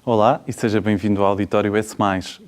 Olá e seja bem-vindo ao Auditório S+,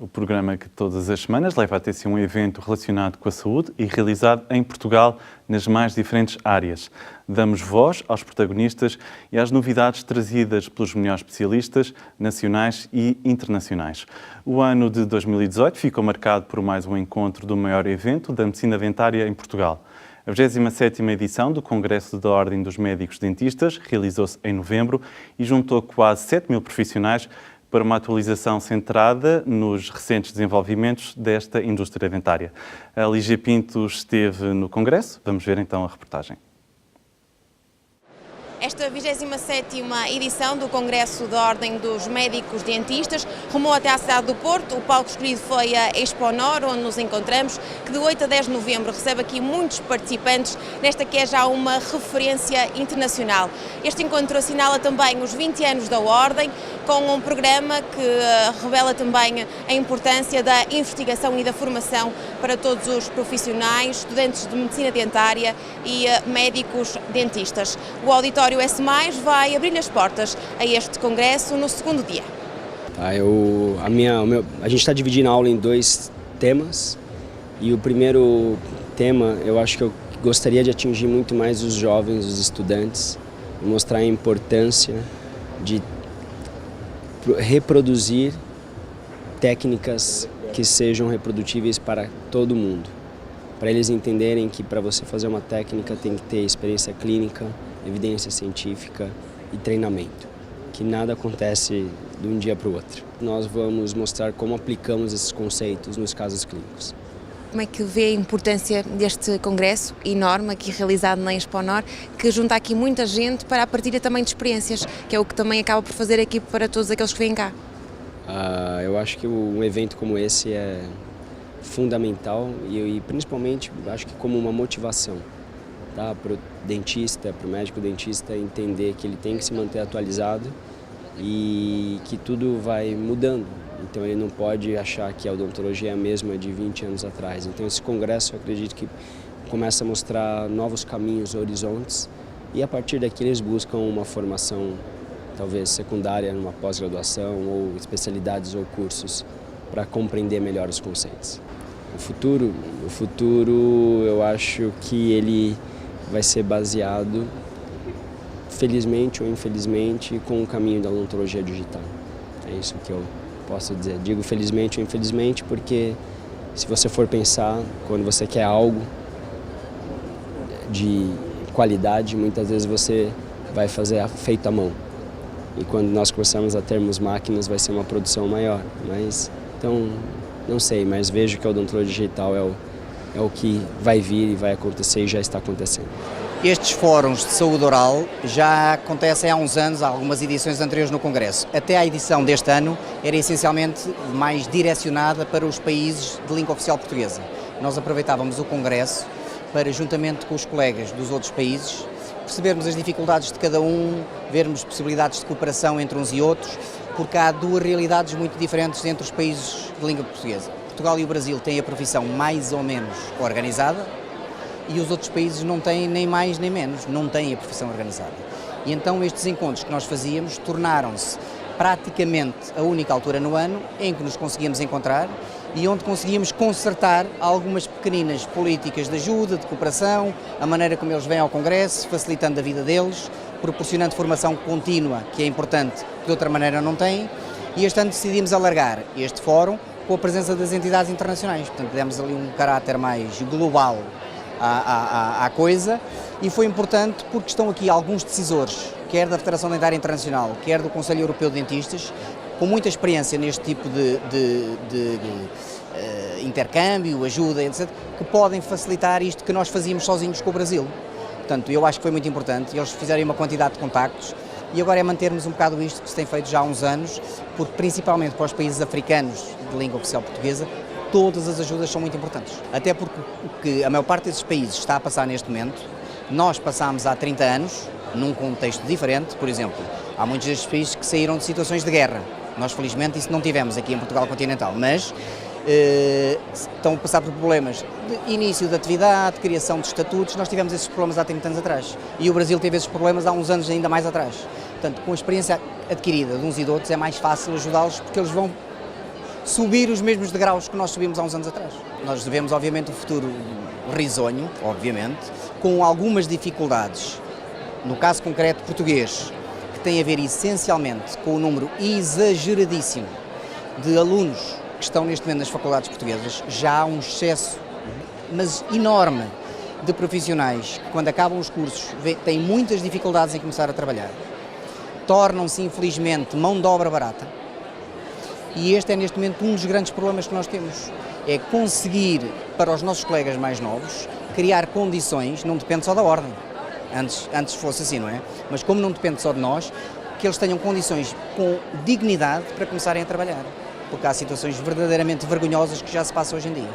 o programa que todas as semanas leva a ter-se um evento relacionado com a saúde e realizado em Portugal nas mais diferentes áreas. Damos voz aos protagonistas e às novidades trazidas pelos melhores especialistas nacionais e internacionais. O ano de 2018 ficou marcado por mais um encontro do maior evento da medicina dentária em Portugal. A 27ª edição do Congresso da Ordem dos Médicos Dentistas realizou-se em novembro e juntou quase 7.000 profissionais para uma atualização centrada nos recentes desenvolvimentos desta indústria dentária. A Lígia Pinto esteve no Congresso. Vamos ver então a reportagem. Esta 27ª edição do Congresso da Ordem dos Médicos Dentistas rumou até à cidade do Porto. O palco escolhido foi a Exponor, onde nos encontramos, que de 8 a 10 de novembro recebe aqui muitos participantes nesta que é já uma referência internacional. Este encontro assinala também os 20 anos da Ordem, com um programa que revela também a importância da investigação e da formação para todos os profissionais, estudantes de medicina dentária e médicos dentistas. O auditório S+, vai abrir as portas a este congresso no segundo dia. A gente está dividindo a aula em dois temas e o primeiro tema eu acho que eu gostaria de atingir muito mais os jovens, os estudantes, e mostrar a importância de reproduzir técnicas que sejam reprodutíveis para todo mundo. Para eles entenderem que para você fazer uma técnica tem que ter experiência clínica, evidência científica e treinamento, que nada acontece de um dia para o outro. Nós vamos mostrar como aplicamos esses conceitos nos casos clínicos. Como é que vê a importância deste congresso enorme aqui realizado na Exponor, que junta aqui muita gente para a partilha também de experiências, que é o que também acaba por fazer aqui para todos aqueles que vêm cá? Eu acho que um evento como esse é fundamental e principalmente acho que como uma motivação, tá? Para o dentista, para o médico dentista entender que ele tem que se manter atualizado e que tudo vai mudando. Então ele não pode achar que a odontologia é a mesma de 20 anos atrás. Então esse congresso eu acredito que começa a mostrar novos caminhos, horizontes, e a partir daqui eles buscam uma formação talvez secundária, numa pós-graduação ou especialidades ou cursos para compreender melhor os conceitos. O futuro eu acho que ele vai ser baseado, felizmente ou infelizmente, com o caminho da odontologia digital. É isso que eu posso dizer. Digo felizmente ou infelizmente porque se você for pensar, quando você quer algo de qualidade, muitas vezes você vai fazer feito à mão. E quando nós começamos a termos máquinas, vai ser uma produção maior. Então, não sei, mas vejo que a odontologia digital é o que vai vir e vai acontecer e já está acontecendo. Estes fóruns de saúde oral já acontecem há uns anos, há algumas edições anteriores no Congresso. Até a edição deste ano era essencialmente mais direcionada para os países de língua oficial portuguesa. Nós aproveitávamos o Congresso para, juntamente com os colegas dos outros países, percebermos as dificuldades de cada um, vermos possibilidades de cooperação entre uns e outros, porque há duas realidades muito diferentes entre os países de língua portuguesa. Portugal e o Brasil têm a profissão mais ou menos organizada e os outros países não têm nem mais nem menos, não têm a profissão organizada. E então estes encontros que nós fazíamos tornaram-se praticamente a única altura no ano em que nos conseguíamos encontrar e onde conseguíamos concertar algumas pequeninas políticas de ajuda, de cooperação, a maneira como eles vêm ao Congresso, facilitando a vida deles, proporcionando formação contínua, que é importante, que de outra maneira não têm, e este ano decidimos alargar este fórum com a presença das entidades internacionais, portanto demos ali um caráter mais global à coisa, e foi importante porque estão aqui alguns decisores, quer da Federação Dentária Internacional, quer do Conselho Europeu de Dentistas, com muita experiência neste tipo de intercâmbio, ajuda, etc., que podem facilitar isto que nós fazíamos sozinhos com o Brasil. Portanto, eu acho que foi muito importante, eles fizeram uma quantidade de contactos e agora é mantermos um bocado isto que se tem feito já há uns anos, porque principalmente para os países africanos de língua oficial portuguesa, todas as ajudas são muito importantes. Até porque o que a maior parte desses países está a passar neste momento, nós passámos há 30 anos, num contexto diferente. Por exemplo, há muitos destes países que saíram de situações de guerra. Nós, felizmente, isso não tivemos aqui em Portugal continental, mas estão a passar por problemas de início de atividade, de criação de estatutos. Nós tivemos esses problemas há 30 anos atrás e o Brasil teve esses problemas há uns anos ainda mais atrás. Portanto, com a experiência adquirida de uns e de outros, é mais fácil ajudá-los porque eles vão subir os mesmos degraus que nós subimos há uns anos atrás. Nós devemos, obviamente, um futuro risonho, obviamente, com algumas dificuldades. No caso concreto português, que tem a ver essencialmente com o número exageradíssimo de alunos que estão neste momento nas faculdades portuguesas, já há um excesso, mas enorme, de profissionais que, quando acabam os cursos, têm muitas dificuldades em começar a trabalhar. Tornam-se, infelizmente, mão de obra barata. E este é, neste momento, um dos grandes problemas que nós temos. É conseguir, para os nossos colegas mais novos, criar condições, não depende só da ordem. Antes fosse assim, não é? Mas como não depende só de nós, que eles tenham condições com dignidade para começarem a trabalhar. Porque há situações verdadeiramente vergonhosas que já se passam hoje em dia.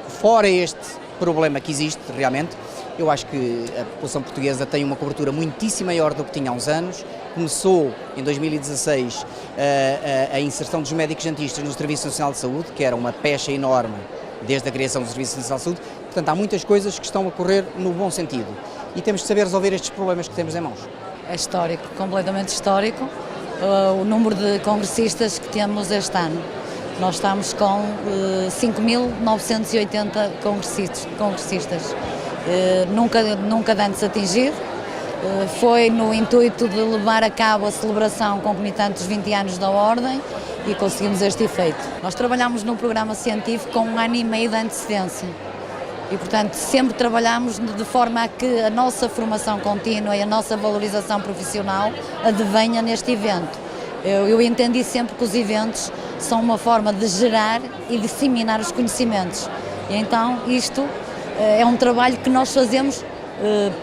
Fora este problema que existe, realmente, eu acho que a população portuguesa tem uma cobertura muitíssimo maior do que tinha há uns anos. Começou, em 2016, a inserção dos médicos dentistas no Serviço Nacional de Saúde, que era uma pecha enorme desde a criação do Serviço Nacional de Saúde. Portanto, há muitas coisas que estão a correr no bom sentido. E temos de saber resolver estes problemas que temos em mãos. É histórico, completamente histórico, o número de congressistas que temos este ano. Nós estamos com 5.980 congressistas. Nunca antes atingido. Foi no intuito de levar a cabo a celebração concomitante dos 20 anos da Ordem e conseguimos este efeito. Nós trabalhamos num programa científico com 1 ano e meio de antecedência. E, portanto, sempre trabalhamos de forma a que a nossa formação contínua e a nossa valorização profissional advenha neste evento. Eu entendi sempre que os eventos são uma forma de gerar e disseminar os conhecimentos. E então isto é um trabalho que nós fazemos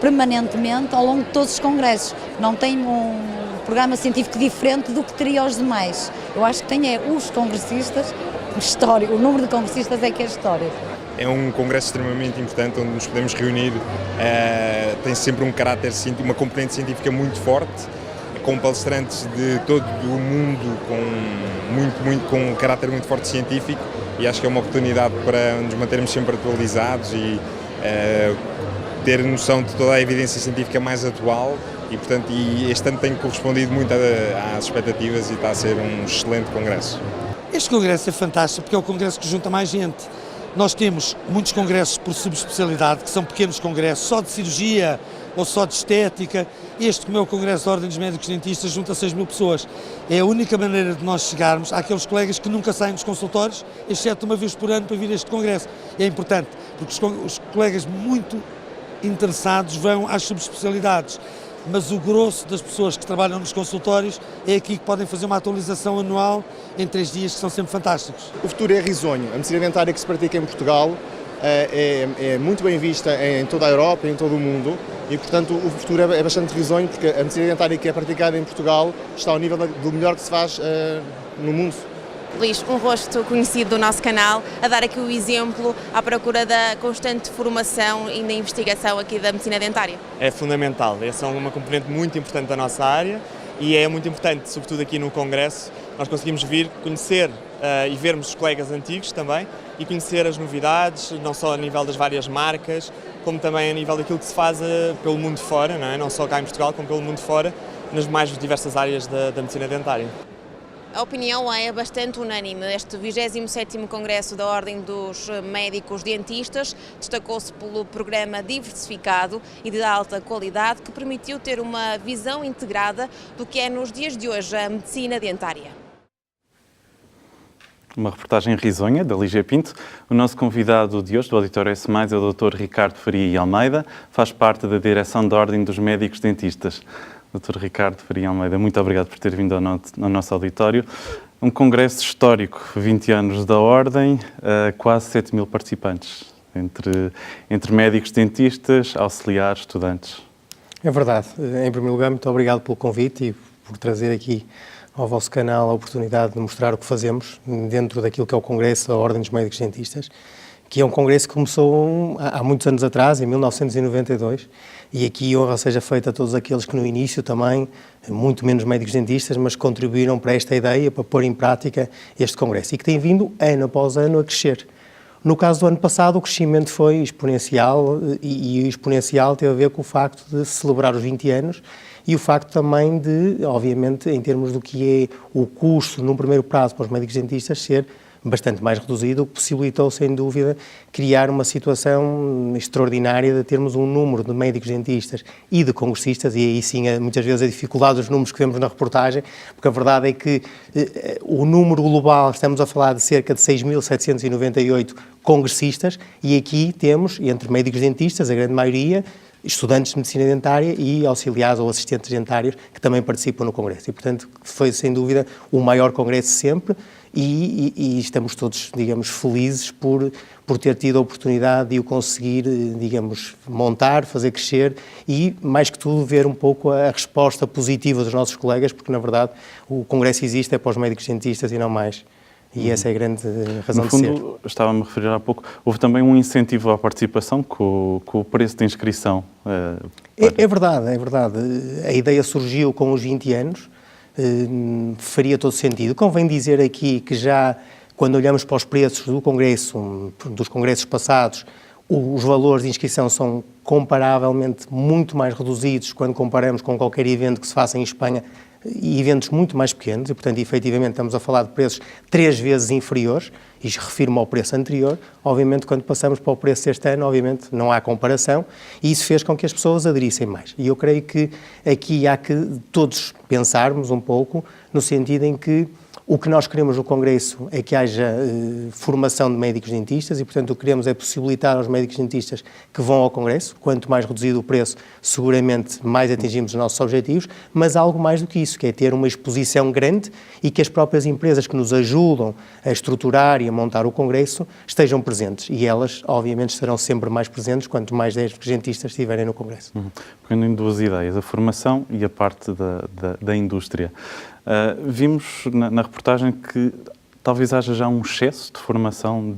permanentemente ao longo de todos os congressos. Não tem um programa científico diferente do que teria os demais. Eu acho que tem os congressistas, o número de congressistas é que é histórico. É um congresso extremamente importante, onde nos podemos reunir, tem sempre um caráter, uma componente científica muito forte, com palestrantes de todo o mundo, com um caráter muito forte científico, e acho que é uma oportunidade para nos mantermos sempre atualizados e ter noção de toda a evidência científica mais atual, e portanto este ano tem correspondido muito às expectativas e está a ser um excelente congresso. Este congresso é fantástico porque é o congresso que junta mais gente. Nós temos muitos congressos por subespecialidade, que são pequenos congressos, só de cirurgia ou só de estética. Este, como é o Congresso da Ordem dos Médicos Dentistas, junta 6.000 pessoas. É a única maneira de nós chegarmos àqueles colegas que nunca saem dos consultórios, exceto uma vez por ano para vir a este congresso. É importante, porque os colegas muito interessados vão às subespecialidades, mas o grosso das pessoas que trabalham nos consultórios é aqui que podem fazer uma atualização anual em 3 dias, que são sempre fantásticos. O futuro é risonho. A medicina dentária que se pratica em Portugal é muito bem vista em toda a Europa e em todo o mundo, e portanto o futuro é bastante risonho, porque a medicina dentária que é praticada em Portugal está ao nível do melhor que se faz no mundo. Luís, um rosto conhecido do nosso canal, a dar aqui o exemplo à procura da constante formação e da investigação aqui da medicina dentária. É fundamental, essa é uma componente muito importante da nossa área e é muito importante, sobretudo aqui no Congresso, nós conseguimos vir conhecer e vermos os colegas antigos também e conhecer as novidades, não só a nível das várias marcas, como também a nível daquilo que se faz pelo mundo fora, não só cá em Portugal, como pelo mundo fora, nas mais diversas áreas da medicina dentária. A opinião é bastante unânime. Este 27º Congresso da Ordem dos Médicos Dentistas destacou-se pelo programa diversificado e de alta qualidade que permitiu ter uma visão integrada do que é nos dias de hoje a medicina dentária. Uma reportagem risonha da Lígia Pinto. O nosso convidado de hoje, do Auditório S+, é o Dr. Ricardo Faria e Almeida, faz parte da direção da Ordem dos Médicos Dentistas. Dr. Ricardo Faria Almeida, muito obrigado por ter vindo ao nosso auditório. Um congresso histórico, 20 anos da Ordem, quase 7.000 participantes, entre médicos, dentistas, auxiliares, estudantes. É verdade. Em primeiro lugar, muito obrigado pelo convite e por trazer aqui ao vosso canal a oportunidade de mostrar o que fazemos dentro daquilo que é o Congresso da Ordem dos Médicos Dentistas, que é um congresso que começou há muitos anos atrás, em 1992, e aqui honra seja feita a todos aqueles que no início também, muito menos médicos dentistas, mas contribuíram para esta ideia, para pôr em prática este congresso, e que tem vindo ano após ano a crescer. No caso do ano passado, o crescimento foi exponencial e exponencial teve a ver com o facto de celebrar os 20 anos e o facto também de, obviamente, em termos do que é o custo, num primeiro prazo, para os médicos dentistas, ser bastante mais reduzido, o que possibilitou, sem dúvida, criar uma situação extraordinária de termos um número de médicos dentistas e de congressistas, e aí sim, muitas vezes, a dificuldade dos números que vemos na reportagem, porque a verdade é que o número global, estamos a falar de cerca de 6.798 congressistas, e aqui temos, entre médicos dentistas, a grande maioria, estudantes de medicina dentária e auxiliares ou assistentes dentários que também participam no congresso. E, portanto, foi, sem dúvida, o maior congresso sempre e estamos todos, digamos, felizes por ter tido a oportunidade de o conseguir, digamos, montar, fazer crescer e, mais que tudo, ver um pouco a resposta positiva dos nossos colegas, porque, na verdade, o congresso existe é para os médicos dentistas e não mais. E essa é a grande razão de ser. No fundo, estava-me a referir há pouco, houve também um incentivo à participação com o preço de inscrição. É verdade. A ideia surgiu com os 20 anos, faria todo sentido. Convém dizer aqui que já, quando olhamos para os preços do Congresso, dos congressos passados, os valores de inscrição são comparavelmente muito mais reduzidos quando comparamos com qualquer evento que se faça em Espanha, e eventos muito mais pequenos, e portanto, efetivamente, estamos a falar de preços 3 vezes inferiores, e refiro-me ao preço anterior. Obviamente, quando passamos para o preço deste ano, obviamente, não há comparação, e isso fez com que as pessoas aderissem mais. E eu creio que aqui há que todos pensarmos um pouco, no sentido em que o que nós queremos no Congresso é que haja formação de médicos dentistas e, portanto, o que queremos é possibilitar aos médicos dentistas que vão ao Congresso, quanto mais reduzido o preço, seguramente mais atingimos os nossos objetivos, mas algo mais do que isso, que é ter uma exposição grande e que as próprias empresas que nos ajudam a estruturar e a montar o Congresso estejam presentes. E elas, obviamente, estarão sempre mais presentes quanto mais médicos dentistas estiverem no Congresso. Pegando em duas ideias, a formação e a parte da indústria. Vimos na reportagem que talvez haja já um excesso de formação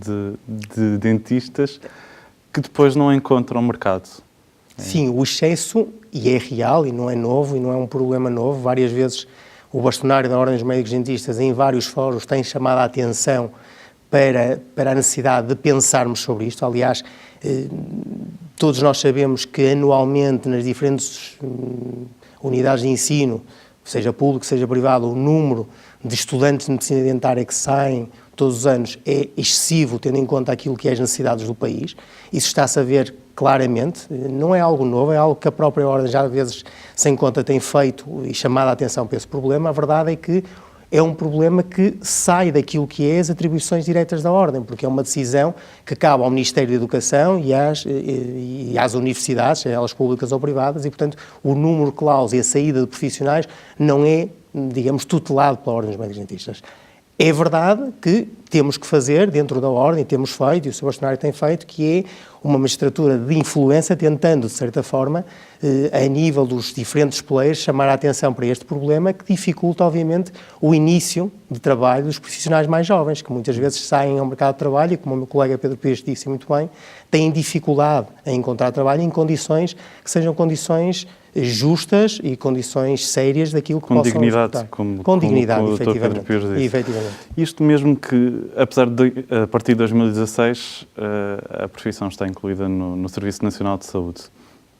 de dentistas que depois não encontram mercado. Sim, o excesso, e é real, e não é novo, e não é um problema novo. Várias vezes o bastonário da Ordem dos Médicos Dentistas, em vários fóruns, tem chamado a atenção para a necessidade de pensarmos sobre isto. Aliás, todos nós sabemos que anualmente nas diferentes unidades de ensino, seja público, seja privado, o número de estudantes de medicina dentária que saem todos os anos é excessivo, tendo em conta aquilo que é as necessidades do país. Isso está-se a ver claramente, não é algo novo, é algo que a própria Ordem já às vezes sem conta tem feito e chamado a atenção para esse problema. A verdade é que é um problema que sai daquilo que é as atribuições diretas da Ordem, porque é uma decisão que cabe ao Ministério da Educação e às universidades, sejam elas públicas ou privadas, e, portanto, o número clauso e a saída de profissionais não é, digamos, tutelado pela Ordem dos Médicos Dentistas. É verdade que temos que fazer, dentro da Ordem, temos feito, e o Sr. Bastonário tem feito, que é uma magistratura de influência, tentando, de certa forma, a nível dos diferentes players, chamar a atenção para este problema que dificulta, obviamente, o início de trabalho dos profissionais mais jovens, que muitas vezes saem ao mercado de trabalho e, como o meu colega Pedro Pires disse muito bem, têm dificuldade em encontrar trabalho em condições que sejam condições justas e condições sérias daquilo que possam dignidade, com dignidade, como efetivamente. Isto mesmo que, apesar de, a partir de 2016, a profissão está incluída no Serviço Nacional de Saúde.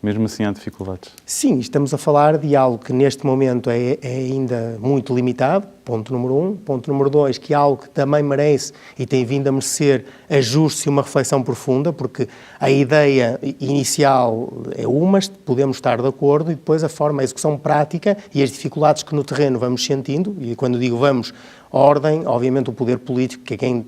Mesmo assim há dificuldades? Sim, estamos a falar de algo que neste momento é ainda muito limitado, ponto número 1. Ponto número 2, que é algo que também merece e tem vindo a merecer ajustes e uma reflexão profunda, porque a ideia inicial é uma, podemos estar de acordo, e depois a forma, a execução prática e as dificuldades que no terreno vamos sentindo, e quando digo vamos, a Ordem, obviamente o poder político, que é quem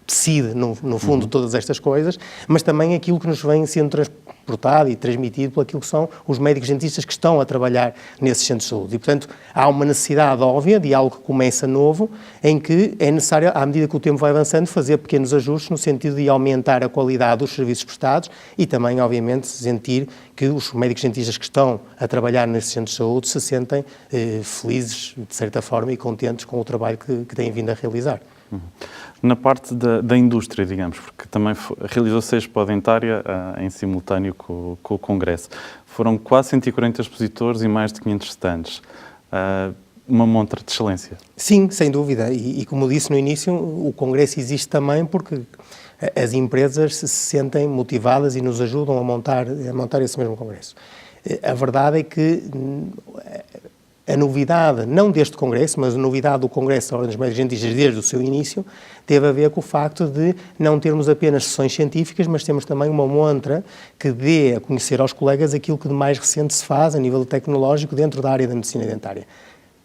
decide, no fundo, todas estas coisas, mas também aquilo que nos vem sendo transportado e transmitido por aquilo que são os médicos dentistas que estão a trabalhar nesses centros de saúde. E, portanto, há uma necessidade óbvia de algo que começa novo, em que é necessário, à medida que o tempo vai avançando, fazer pequenos ajustes no sentido de aumentar a qualidade dos serviços prestados e também, obviamente, sentir que os médicos dentistas que estão a trabalhar nesses centros de saúde se sentem felizes, de certa forma, e contentes com o trabalho que têm vindo a realizar. Na parte da indústria, digamos, porque também realizou-se a Expo Dentária em simultâneo com o Congresso. Foram quase 140 expositores e mais de 500 stands. Uma montra de excelência. Sim, sem dúvida. E como disse no início, o Congresso existe também porque as empresas se sentem motivadas e nos ajudam a montar esse mesmo congresso. A verdade é que a novidade, não deste congresso, mas a novidade do Congresso da Ordem dos Médicos Dentistas desde o seu início, teve a ver com o facto de não termos apenas sessões científicas, mas temos também uma montra que dê a conhecer aos colegas aquilo que de mais recente se faz a nível tecnológico dentro da área da medicina dentária.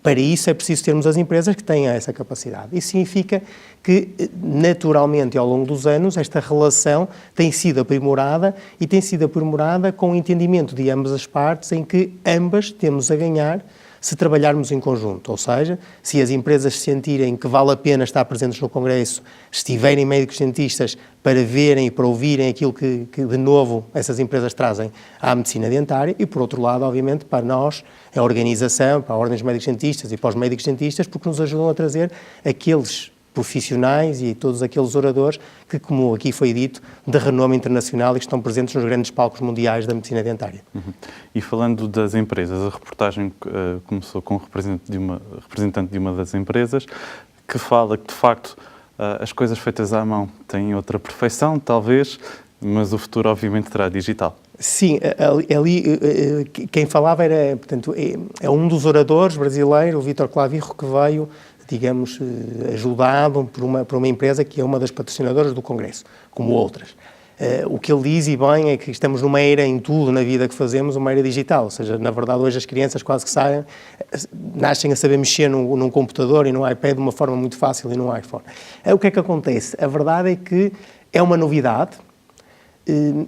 Para isso é preciso termos as empresas que tenham essa capacidade. Isso significa que, naturalmente, ao longo dos anos, esta relação tem sido aprimorada e tem sido aprimorada com o entendimento de ambas as partes, em que ambas temos a ganhar se trabalharmos em conjunto, ou seja, se as empresas sentirem que vale a pena estar presentes no Congresso, estiverem médicos dentistas para verem e para ouvirem aquilo que de novo essas empresas trazem à medicina dentária e, por outro lado, obviamente, para nós, a organização, para a Ordem dos Médicos Dentistas e para os médicos dentistas, porque nos ajudam a trazer aqueles profissionais e todos aqueles oradores que, como aqui foi dito, de renome internacional e que estão presentes nos grandes palcos mundiais da medicina dentária. E falando das empresas, a reportagem começou com um representante de uma das empresas que fala que, de facto, as coisas feitas à mão têm outra perfeição, talvez, mas o futuro, obviamente, será digital. Sim, ali quem falava era, portanto, é um dos oradores brasileiros, o Vítor Clavirro, que veio, digamos, ajudado por uma empresa que é uma das patrocinadoras do Congresso, como outras. O que ele diz, e bem, é que estamos numa era em tudo na vida que fazemos, uma era digital, ou seja, na verdade hoje as crianças quase que nascem a saber mexer num computador e num iPad de uma forma muito fácil e num iPhone. O que é que acontece? A verdade é que é uma novidade,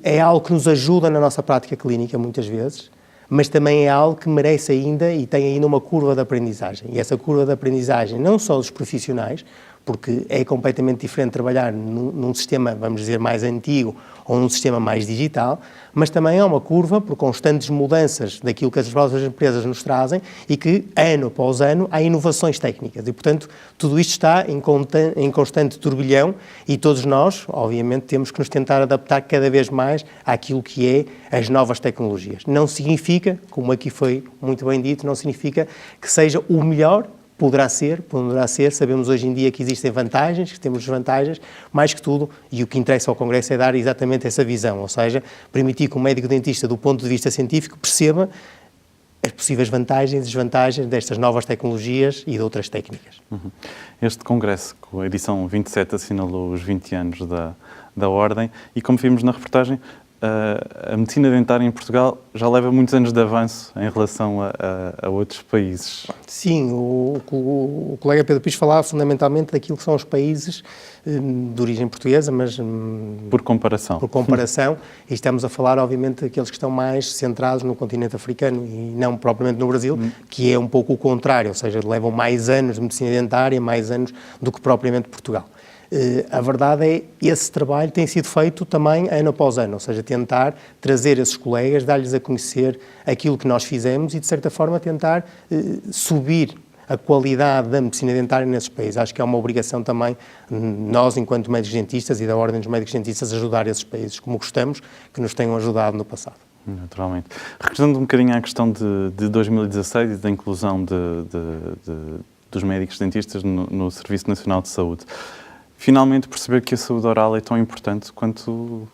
é algo que nos ajuda na nossa prática clínica muitas vezes, mas também é algo que merece ainda e tem ainda uma curva de aprendizagem. E essa curva de aprendizagem, não só dos profissionais, porque é completamente diferente trabalhar num sistema, vamos dizer, mais antigo ou num sistema mais digital, mas também é uma curva por constantes mudanças daquilo que as próprias empresas nos trazem e que, ano após ano, há inovações técnicas. E, portanto, tudo isto está em constante turbilhão e todos nós, obviamente, temos que nos tentar adaptar cada vez mais àquilo que é as novas tecnologias. Não significa, como aqui foi muito bem dito, não significa que seja o melhor. Poderá ser, sabemos hoje em dia que existem vantagens, que temos desvantagens, mais que tudo, e o que interessa ao Congresso é dar exatamente essa visão, ou seja, permitir que o médico dentista, do ponto de vista científico, perceba as possíveis vantagens e desvantagens destas novas tecnologias e de outras técnicas. Este Congresso, com a edição 27, assinalou os 20 anos da Ordem e, como vimos na reportagem, a medicina dentária em Portugal já leva muitos anos de avanço em relação a outros países. Sim, o colega Pedro Pires falava fundamentalmente daquilo que são os países de origem portuguesa, mas por comparação, e estamos a falar, obviamente, daqueles que estão mais centrados no continente africano e não propriamente no Brasil, que é um pouco o contrário, ou seja, levam mais anos de medicina dentária, mais anos do que propriamente Portugal. A verdade é que esse trabalho tem sido feito também ano após ano, ou seja, tentar trazer esses colegas, dar-lhes a conhecer aquilo que nós fizemos e, de certa forma, tentar subir a qualidade da medicina dentária nesses países. Acho que é uma obrigação também nós, enquanto médicos dentistas e da Ordem dos Médicos Dentistas, ajudar esses países, como gostamos que nos tenham ajudado no passado. Naturalmente. Regressando um bocadinho à questão de 2016 e da inclusão dos médicos dentistas no Serviço Nacional de Saúde, finalmente perceber que a saúde oral é tão importante quanto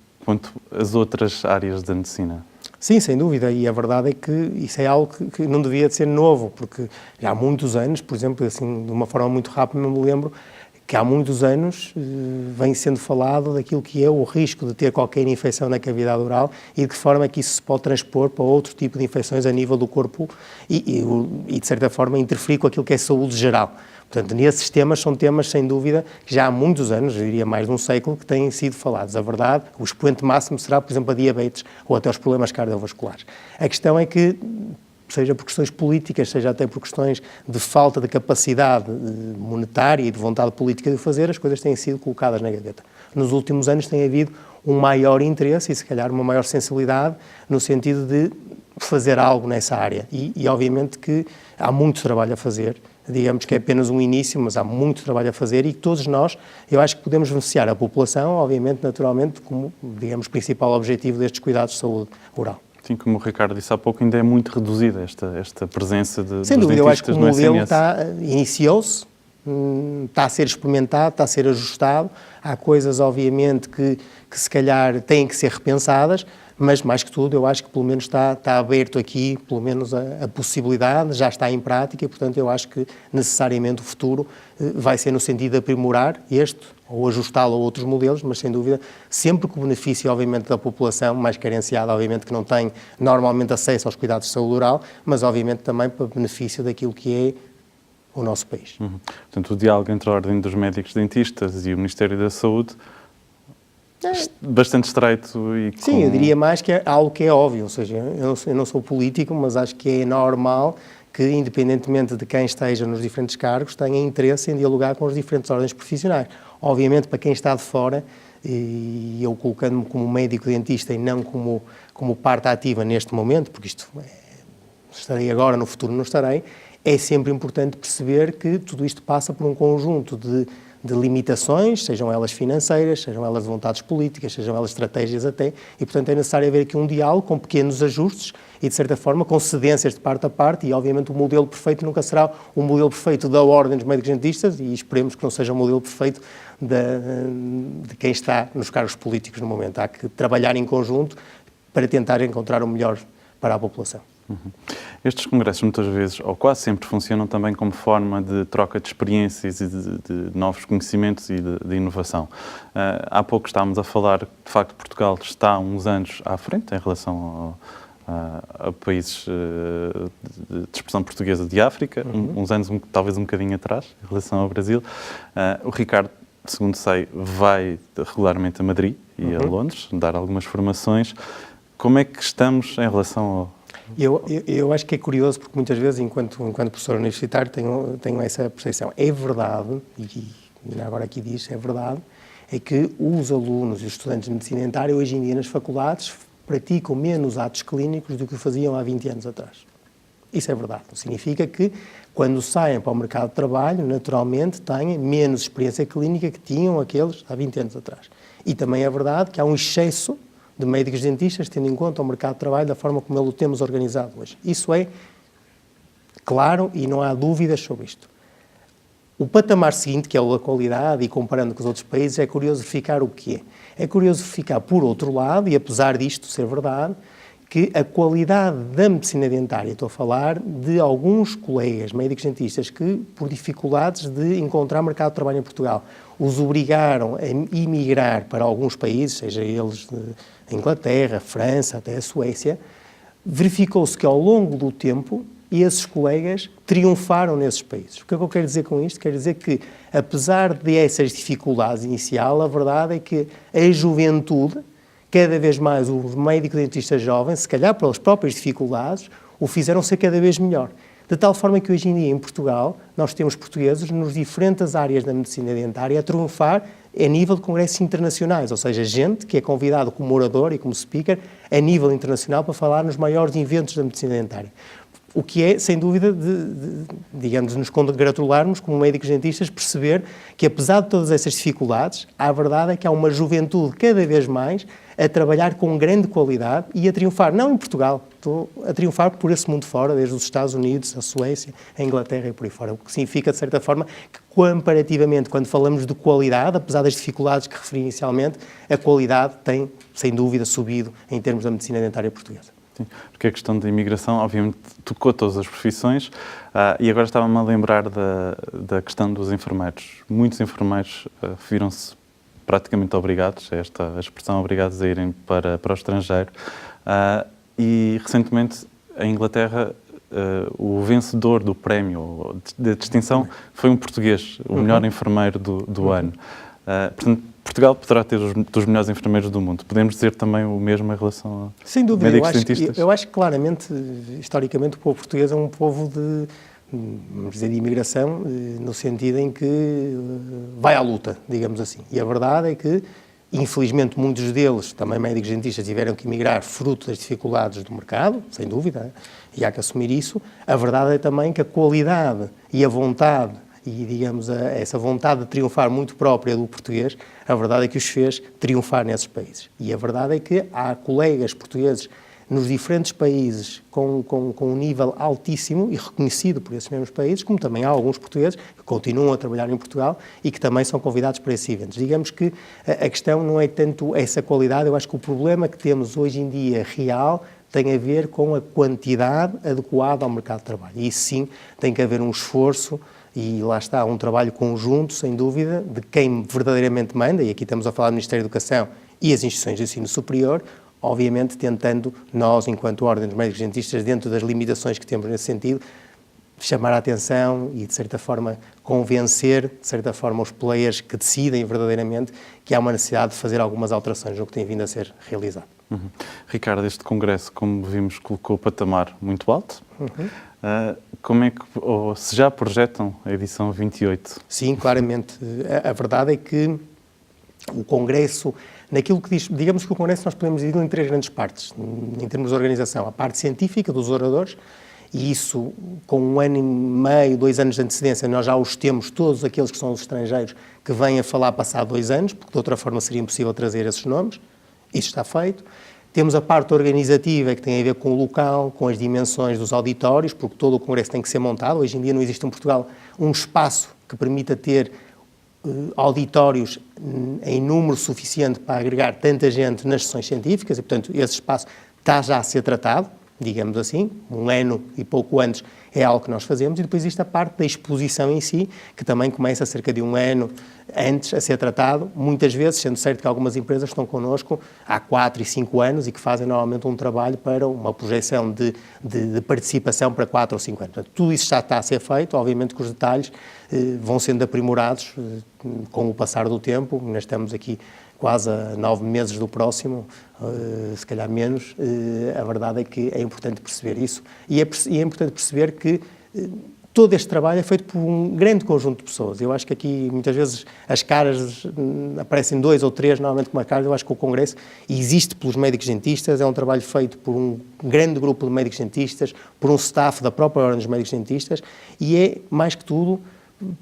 as outras áreas da medicina. Sim, sem dúvida, e a verdade é que isso é algo que não devia de ser novo, porque já há muitos anos, por exemplo, assim, de uma forma muito rápida, me lembro que há muitos anos vem sendo falado daquilo que é o risco de ter qualquer infecção na cavidade oral e de que forma é que isso se pode transpor para outro tipo de infecções a nível do corpo e de certa forma, interferir com aquilo que é saúde geral. Portanto, nesses temas são temas, sem dúvida, que já há muitos anos, eu diria mais de um século, que têm sido falados. A verdade, o expoente máximo será, por exemplo, a diabetes ou até os problemas cardiovasculares. A questão é que, seja por questões políticas, seja até por questões de falta de capacidade monetária e de vontade política de o fazer, as coisas têm sido colocadas na gaveta. Nos últimos anos tem havido um maior interesse e, se calhar, uma maior sensibilidade no sentido de fazer algo nessa área. E obviamente, que há muito trabalho a fazer. Digamos que é apenas um início, mas há muito trabalho a fazer e que todos nós, eu acho que podemos beneficiar a população, obviamente, naturalmente, como, digamos, principal objetivo destes cuidados de saúde oral. Sim, como o Ricardo disse há pouco, ainda é muito reduzida esta presença dos dentistas no SNS. Sem dúvida, eu acho que o modelo iniciou-se, está a ser experimentado, está a ser ajustado. Há coisas, obviamente, que se calhar têm que ser repensadas, mas mais que tudo eu acho que pelo menos está aberto aqui, pelo menos a possibilidade, já está em prática e, portanto, eu acho que necessariamente o futuro vai ser no sentido de aprimorar este ou ajustá-lo a outros modelos, mas sem dúvida sempre com o benefício, obviamente, da população mais carenciada, obviamente que não tem normalmente acesso aos cuidados de saúde oral, mas obviamente também para benefício daquilo que é o nosso país. Portanto, o diálogo entre a Ordem dos Médicos Dentistas e o Ministério da Saúde bastante estreito e com... Sim, eu diria mais que é algo que é óbvio, ou seja, eu não sou político, mas acho que é normal que, independentemente de quem esteja nos diferentes cargos, tenha interesse em dialogar com as diferentes ordens profissionais. Obviamente, para quem está de fora, e eu colocando-me como médico dentista e não como parte ativa neste momento, porque estarei agora, no futuro não estarei, é sempre importante perceber que tudo isto passa por um conjunto de limitações, sejam elas financeiras, sejam elas vontades políticas, sejam elas estratégias até, e portanto é necessário haver aqui um diálogo com pequenos ajustes e de certa forma com cedências de parte a parte e obviamente o modelo perfeito nunca será o modelo perfeito da Ordem dos Médicos Dentistas e esperemos que não seja o modelo perfeito de quem está nos cargos políticos no momento. Há que trabalhar em conjunto para tentar encontrar o melhor para a população. Estes congressos muitas vezes, ou quase sempre, funcionam também como forma de troca de experiências e de novos conhecimentos e de inovação. Há pouco estávamos a falar, de facto, Portugal está uns anos à frente em relação a países de expressão portuguesa de África, uns anos talvez um bocadinho atrás em relação ao Brasil. O Ricardo, segundo sei, vai regularmente a Madrid e a Londres dar algumas formações. Como é que estamos em relação ao... Eu acho que é curioso, porque muitas vezes, enquanto professor universitário, tenho essa percepção. É verdade, e agora aqui diz, é verdade, é que os alunos e os estudantes de medicina dentária, hoje em dia, nas faculdades, praticam menos atos clínicos do que o faziam há 20 anos atrás. Isso é verdade. Significa que, quando saem para o mercado de trabalho, naturalmente, têm menos experiência clínica que tinham aqueles há 20 anos atrás. E também é verdade que há um excesso de médicos dentistas, tendo em conta o mercado de trabalho da forma como o temos organizado hoje. Isso é claro e não há dúvidas sobre isto. O patamar seguinte, que é o da qualidade, e comparando com os outros países, é curioso verificar o que é. É curioso verificar, por outro lado, e apesar disto ser verdade, que a qualidade da medicina dentária, estou a falar de alguns colegas médicos dentistas que, por dificuldades de encontrar mercado de trabalho em Portugal, os obrigaram a emigrar para alguns países, seja eles a Inglaterra, a França, até a Suécia, verificou-se que ao longo do tempo esses colegas triunfaram nesses países. O que é que eu quero dizer com isto? Quero dizer que, apesar de essas dificuldades inicial, a verdade é que a juventude, cada vez mais os médicos dentistas jovens, se calhar pelas próprias dificuldades, o fizeram ser cada vez melhor. De tal forma que hoje em dia em Portugal nós temos portugueses nos diferentes áreas da medicina dentária a triunfar a nível de congressos internacionais, ou seja, gente que é convidado como orador e como speaker a nível internacional para falar nos maiores eventos da medicina dentária. O que é, sem dúvida, digamos, nos congratularmos como médicos dentistas, perceber que apesar de todas essas dificuldades, a verdade é que há uma juventude cada vez mais a trabalhar com grande qualidade e a triunfar, não em Portugal, estou a triunfar por esse mundo fora, desde os Estados Unidos, a Suécia, a Inglaterra e por aí fora, o que significa, de certa forma, que comparativamente, quando falamos de qualidade, apesar das dificuldades que referi inicialmente, a qualidade tem, sem dúvida, subido em termos da medicina dentária portuguesa. Sim, porque a questão da imigração, obviamente, tocou todas as profissões e agora estava-me a lembrar da questão dos enfermeiros. Muitos enfermeiros viram-se praticamente obrigados, esta expressão, obrigados a irem para o estrangeiro. E, recentemente, em Inglaterra, o vencedor do prémio de distinção foi um português, o melhor enfermeiro do ano. Portanto, Portugal poderá ter dos melhores enfermeiros do mundo. Podemos dizer também o mesmo em relação a sem dúvida, médicos dentistas? Eu acho que claramente, historicamente, o povo português é um povo vamos dizer, de imigração, no sentido em que vai à luta, digamos assim. E a verdade é que, infelizmente, muitos deles, também médicos dentistas, tiveram que emigrar fruto das dificuldades do mercado, sem dúvida, e há que assumir isso. A verdade é também que a qualidade e a vontade e, digamos, essa vontade de triunfar muito própria do português, a verdade é que os fez triunfar nesses países. E a verdade é que há colegas portugueses nos diferentes países com um nível altíssimo e reconhecido por esses mesmos países, como também há alguns portugueses que continuam a trabalhar em Portugal e que também são convidados para esses eventos. Digamos que a questão não é tanto essa qualidade, eu acho que o problema que temos hoje em dia real tem a ver com a quantidade adequada ao mercado de trabalho. E isso sim, tem que haver um esforço e lá está, um trabalho conjunto, sem dúvida, de quem verdadeiramente manda, e aqui estamos a falar do Ministério da Educação e as instituições de ensino superior, obviamente tentando nós, enquanto Ordem dos Médicos Dentistas, dentro das limitações que temos nesse sentido, chamar a atenção e, de certa forma, convencer, de certa forma, os players que decidem verdadeiramente que há uma necessidade de fazer algumas alterações no que tem vindo a ser realizado. Ricardo, este congresso, como vimos, colocou o patamar muito alto. Como é que, ou se já projetam a edição 28? Sim, claramente. A verdade é que o congresso, naquilo que diz, digamos que o congresso nós podemos dividir em 3 grandes partes, em termos de organização. A parte científica dos oradores, e isso com 1 ano e meio, 2 anos de antecedência, nós já os temos, todos aqueles que são os estrangeiros, que vêm a falar passado 2 anos, porque de outra forma seria impossível trazer esses nomes. Isso está feito. Temos a parte organizativa, que tem a ver com o local, com as dimensões dos auditórios, porque todo o congresso tem que ser montado. Hoje em dia não existe em Portugal um espaço que permita ter auditórios em número suficiente para agregar tanta gente nas sessões científicas e, portanto, esse espaço está já a ser tratado, digamos assim, 1 ano e pouco antes é algo que nós fazemos, e depois existe a parte da exposição em si, que também começa cerca de 1 ano antes a ser tratado, muitas vezes, sendo certo que algumas empresas estão connosco há 4 e 5 anos e que fazem normalmente um trabalho para uma projeção de participação para 4 ou 5 anos. Portanto, tudo isso já está a ser feito, obviamente que os detalhes vão sendo aprimorados com o passar do tempo. Nós estamos aqui quase a 9 meses do próximo, se calhar menos. A verdade é que é importante perceber isso e é importante perceber que todo este trabalho é feito por um grande conjunto de pessoas. Eu acho que aqui muitas vezes as caras aparecem 2 ou 3 normalmente com uma cara. Eu acho que o Congresso existe pelos médicos dentistas, é um trabalho feito por um grande grupo de médicos dentistas, por um staff da própria Ordem dos Médicos Dentistas, e é, mais que tudo,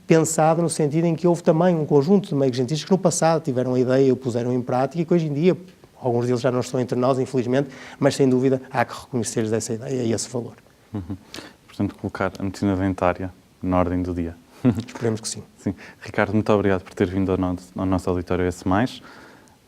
pensado no sentido em que houve também um conjunto de médicos dentistas que no passado tiveram a ideia e o puseram em prática e que hoje em dia, alguns deles já não estão entre nós, infelizmente, mas sem dúvida há que reconhecer-lhes essa ideia e esse valor. Portanto, colocar a medicina dentária na ordem do dia. Esperemos que sim. Sim. Ricardo, muito obrigado por ter vindo ao nosso auditório S+.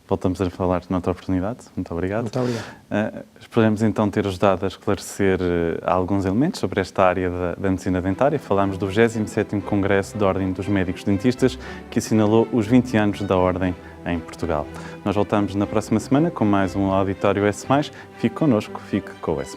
Voltamos a falar noutra oportunidade. Muito obrigado. Muito obrigado. Esperamos então ter ajudado a esclarecer alguns elementos sobre esta área da medicina dentária. Falámos do 27º Congresso da Ordem dos Médicos Dentistas, que assinalou os 20 anos da Ordem em Portugal. Nós voltamos na próxima semana com mais um auditório S+. Fique connosco, fique com o S+.